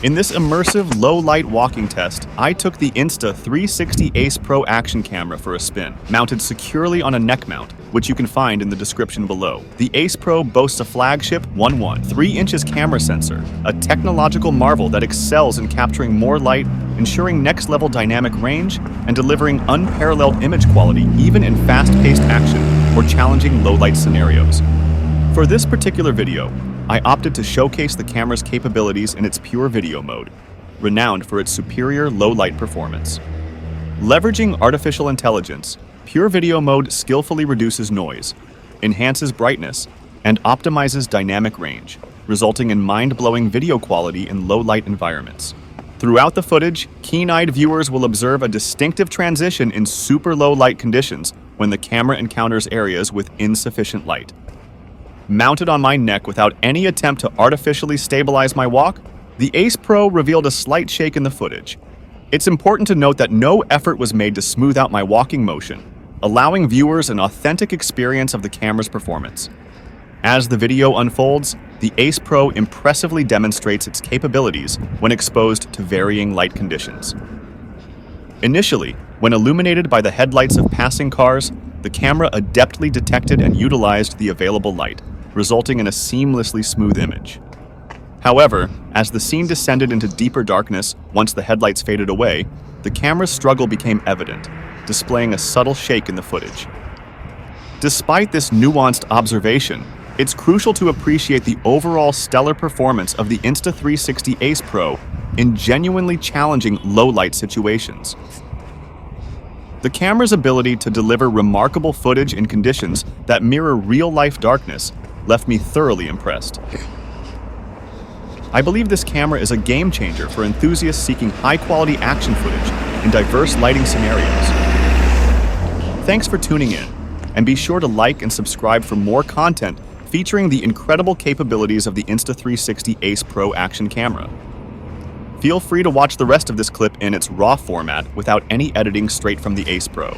In this immersive low-light walking test, I took the Insta360 Ace Pro action camera for a spin, mounted securely on a neck mount, which you can find in the description below. The Ace Pro boasts a flagship 3 inches camera sensor, a technological marvel that excels in capturing more light, ensuring next-level dynamic range, and delivering unparalleled image quality even in fast-paced action or challenging low-light scenarios. For this particular video, I opted to showcase the camera's capabilities in its pure video mode, renowned for its superior low-light performance. Leveraging artificial intelligence, pure video mode skillfully reduces noise, enhances brightness, and optimizes dynamic range, resulting in mind-blowing video quality in low-light environments. Throughout the footage, keen-eyed viewers will observe a distinctive transition in super low-light conditions when the camera encounters areas with insufficient light. Mounted on my neck without any attempt to artificially stabilize my walk, the Ace Pro revealed a slight shake in the footage. It's important to note that no effort was made to smooth out my walking motion, allowing viewers an authentic experience of the camera's performance. As the video unfolds, the Ace Pro impressively demonstrates its capabilities when exposed to varying light conditions. Initially, when illuminated by the headlights of passing cars, the camera adeptly detected and utilized the available light, resulting in a seamlessly smooth image. However, as the scene descended into deeper darkness once the headlights faded away, the camera's struggle became evident, displaying a subtle shake in the footage. Despite this nuanced observation, it's crucial to appreciate the overall stellar performance of the Insta360 Ace Pro in genuinely challenging low-light situations. The camera's ability to deliver remarkable footage in conditions that mirror real-life darkness left me thoroughly impressed. I believe this camera is a game-changer for enthusiasts seeking high-quality action footage in diverse lighting scenarios. Thanks for tuning in, and be sure to like and subscribe for more content featuring the incredible capabilities of the Insta360 Ace Pro action camera. Feel free to watch the rest of this clip in its RAW format without any editing straight from the Ace Pro.